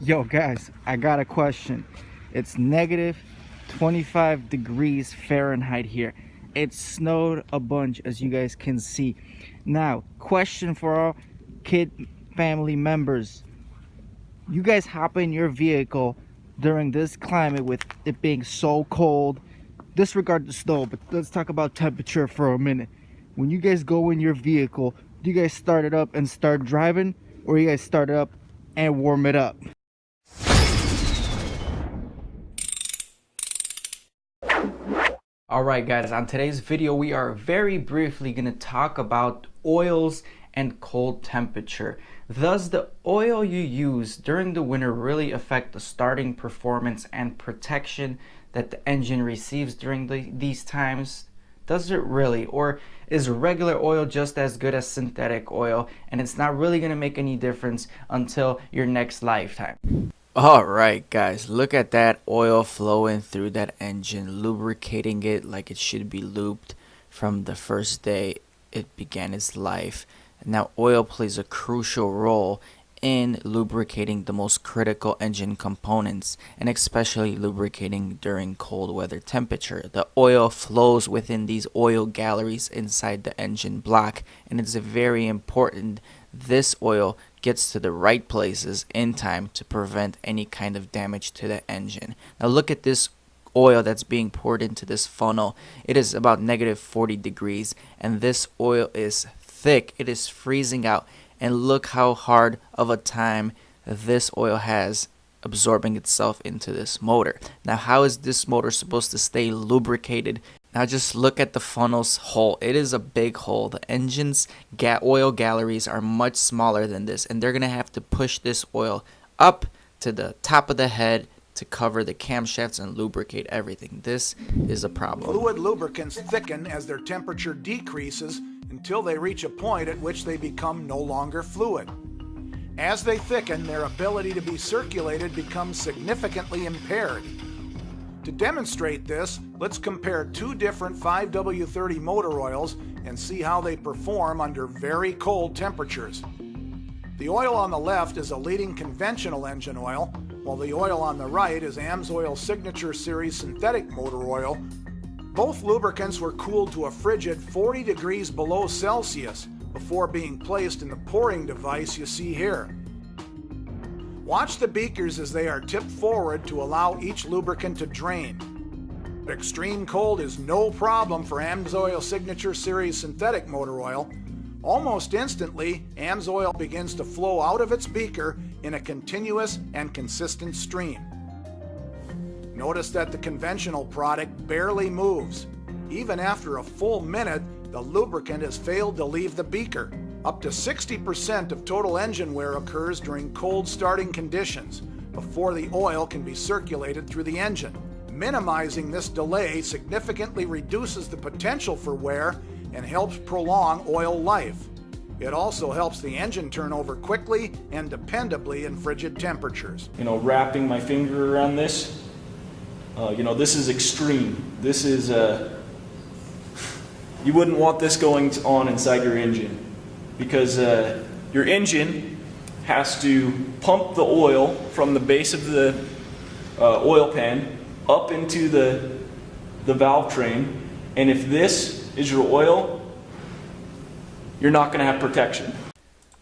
Yo, guys, I got a question. It's negative 25 degrees Fahrenheit here. It snowed a bunch, as you guys can see. Now, question for all kid family members. You guys hop in your vehicle during this climate with it being so cold. Disregard the snow, but let's talk about temperature for a minute. When you guys go in your vehicle, do you guys start it up and start driving, or you guys start it up and warm it up? Alright guys, on today's video we are very briefly going to talk about oils and cold temperature. Does the oil you use during the winter really affect the starting performance and protection that the engine receives during these times? Does it really? Or is regular oil just as good as synthetic oil and it's not really going to make any difference until your next lifetime? Alright guys, look at that oil flowing through that engine, lubricating it like it should be lubed from the first day it began its life. Now oil plays a crucial role in lubricating the most critical engine components, and especially lubricating during cold weather temperature. The oil flows within these oil galleries inside the engine block, and it's very important this oil gets to the right places in time to prevent any kind of damage to the engine. Now look at this oil that's being poured into this funnel. It is about negative 40 degrees and this oil is thick. It is freezing out, and look how hard of a time this oil has absorbing itself into this motor. Now how is this motor supposed to stay lubricated? Now just look at the funnel's hole. It is a big hole. The engine's oil galleries are much smaller than this, and they're going to have to push this oil up to the top of the head to cover the camshafts and lubricate everything. This is a problem. Fluid lubricants thicken as their temperature decreases until they reach a point at which they become no longer fluid. As they thicken, their ability to be circulated becomes significantly impaired. To demonstrate this, let's compare two different 5W30 motor oils and see how they perform under very cold temperatures. The oil on the left is a leading conventional engine oil, while the oil on the right is AMSOIL Signature Series synthetic motor oil. Both lubricants were cooled to a frigid 40 degrees below Celsius before being placed in the pouring device you see here. Watch the beakers as they are tipped forward to allow each lubricant to drain. Extreme cold is no problem for AMSOIL Signature Series synthetic motor oil. Almost instantly, AMSOIL begins to flow out of its beaker in a continuous and consistent stream. Notice that the conventional product barely moves. Even after a full minute, the lubricant has failed to leave the beaker. Up to 60% of total engine wear occurs during cold starting conditions before the oil can be circulated through the engine. Minimizing this delay significantly reduces the potential for wear and helps prolong oil life. It also helps the engine turn over quickly and dependably in frigid temperatures. Wrapping my finger around this, this is extreme. This is, you wouldn't want this going on inside your engine, because your engine has to pump the oil from the base of the oil pan up into the valve train, and if this is your oil, you're not going to have protection.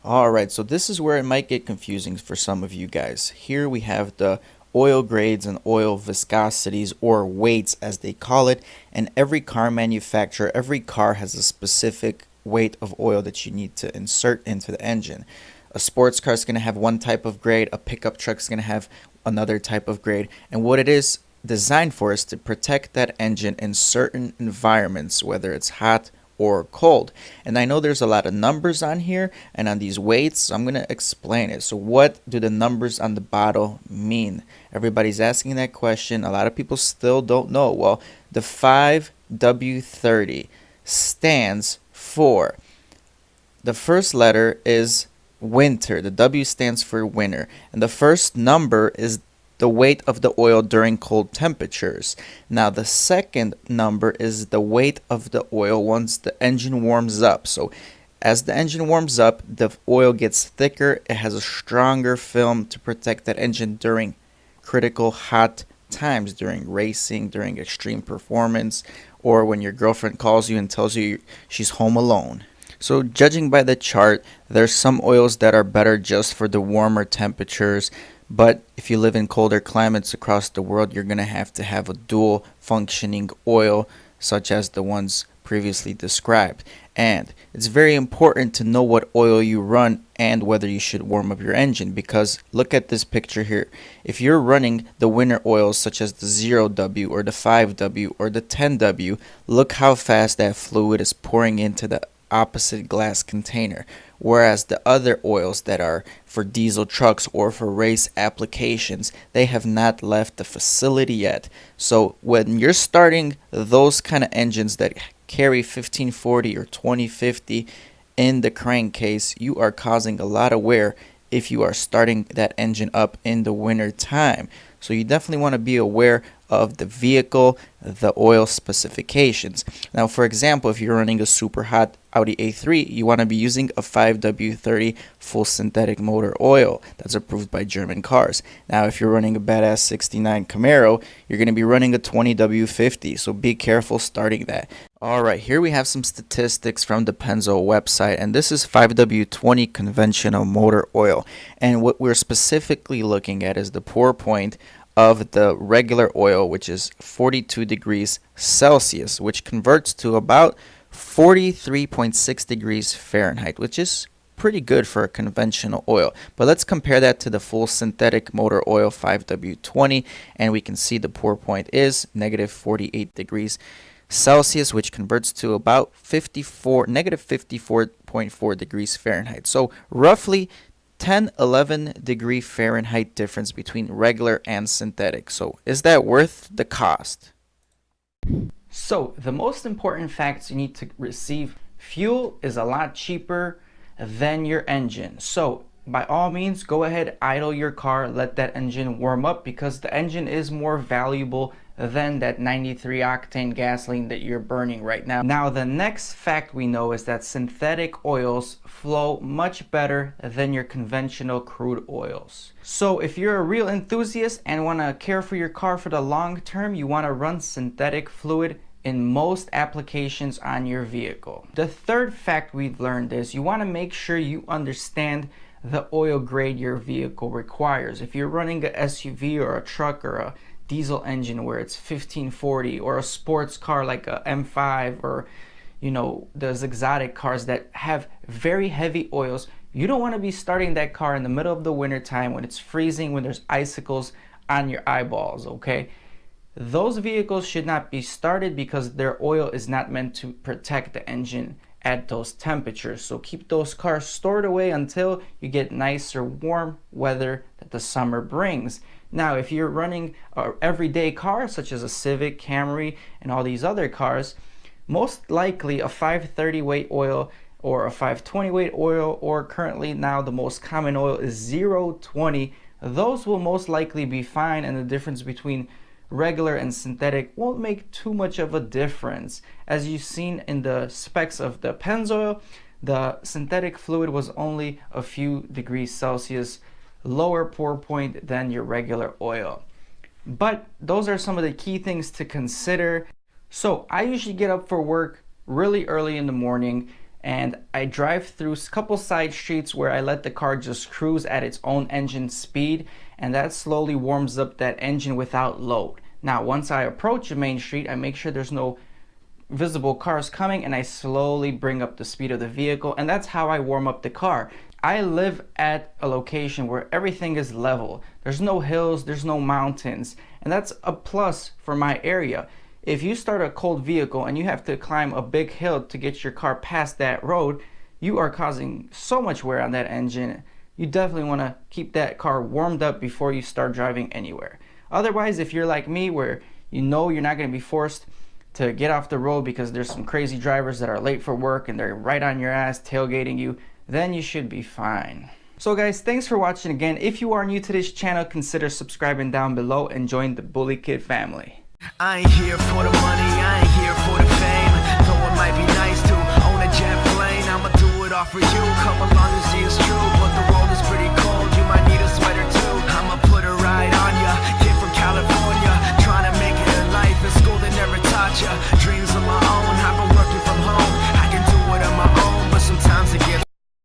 Alright, so this is where it might get confusing for some of you guys. Here we have the oil grades and oil viscosities, or weights as they call it, and every car manufacturer, every car has a specific weight of oil that you need to insert into the engine. A sports car is going to have one type of grade, a pickup truck is going to have another type of grade, and what it is designed for is to protect that engine in certain environments, whether it's hot or cold. And I know there's a lot of numbers on here and on these weights, so I'm going to explain it. So what do the numbers on the bottle mean? Everybody's asking that question. A lot of people still don't know. Well, the 5W30 stands for, the first letter is winter. The W stands for winter, and the first number is the weight of the oil during cold temperatures. Now the second number is the weight of the oil once the engine warms up. So as the engine warms up, the oil gets thicker. It has a stronger film to protect that engine during critical hot times, during racing, during extreme performance, or when your girlfriend calls you and tells you she's home alone. So judging by the chart, there's some oils that are better just for the warmer temperatures, but if you live in colder climates across the world, you're going to have a dual functioning oil such as the ones previously described. And it's very important to know what oil you run and whether you should warm up your engine, because look at this picture here. If you're running the winter oils such as the 0W or the 5W or the 10W, look how fast that fluid is pouring into the opposite glass container, whereas the other oils that are for diesel trucks or for race applications, they have not left the facility yet. So when you're starting those kind of engines that carry 1540 or 2050 in the crankcase, you are causing a lot of wear if you are starting that engine up in the winter time. So you definitely want to be aware of the vehicle, the oil specifications. Now, for example, if you're running a super hot Audi A3, you want to be using a 5W30 full synthetic motor oil that's approved by German cars. Now, if you're running a badass 69 Camaro, you're going to be running a 20W50, so be careful starting that. Alright, here we have some statistics from the Penzo website, and this is 5W20 conventional motor oil. And what we're specifically looking at is the pour point of the regular oil, which is 42 degrees Celsius, which converts to about 43.6 degrees Fahrenheit, which is pretty good for a conventional oil. But let's compare that to the full synthetic motor oil 5W20, and we can see the pour point is negative 48 degrees Celsius, which converts to about negative 54.4 degrees Fahrenheit. So roughly 10-11 degree Fahrenheit difference between regular and synthetic. So is that worth the cost? So the most important facts you need to receive: fuel is a lot cheaper than your engine. So by all means, go ahead, idle your car, let that engine warm up, because the engine is more valuable than that 93 octane gasoline that you're burning right now. Now, the next fact we know is that synthetic oils flow much better than your conventional crude oils. So if you're a real enthusiast and want to care for your car for the long term, you want to run synthetic fluid in most applications on your vehicle. The third fact we've learned is you want to make sure you understand the oil grade your vehicle requires. If you're running a SUV or a truck or a diesel engine where it's 1540, or a sports car like a M5, or those exotic cars that have very heavy oils, you don't want to be starting that car in the middle of the winter time when it's freezing, when there's icicles on your eyeballs. Okay, those vehicles should not be started because their oil is not meant to protect the engine at those temperatures. So keep those cars stored away until you get nicer warm weather that the summer brings. Now, if you're running an everyday car such as a Civic, Camry, and all these other cars, most likely a 530 weight oil or a 520 weight oil, or currently now the most common oil is 020, those will most likely be fine, and the difference between regular and synthetic won't make too much of a difference. As you've seen in the specs of the Pennzoil, the synthetic fluid was only a few degrees Celsius lower pour point than your regular oil. But those are some of the key things to consider. So I usually get up for work really early in the morning, and I drive through a couple side streets where I let the car just cruise at its own engine speed, and that slowly warms up that engine without load. Now, once I approach a main street, I make sure there's no visible cars coming, and I slowly bring up the speed of the vehicle, and that's how I warm up the car. I live at a location where everything is level. There's no hills, there's no mountains, and that's a plus for my area. If you start a cold vehicle and you have to climb a big hill to get your car past that road, you are causing so much wear on that engine. You definitely want to keep that car warmed up before you start driving anywhere. Otherwise, if you're like me, where you're not going to be forced to get off the road because there's some crazy drivers that are late for work and they're right on your ass tailgating you, then you should be fine. So guys, thanks for watching again. If you are new to this channel, consider subscribing down below and join the Bully Kid family. I ain't here for the money, I ain't here for the fame. Though it might be nice to own a jet plane, I'ma do it all offer you. Come along and see it's true, but the world is pretty cold. You might need a sweater too. I'ma put a ride on ya. Kid from California, trying to make it in life. In school they never taught ya.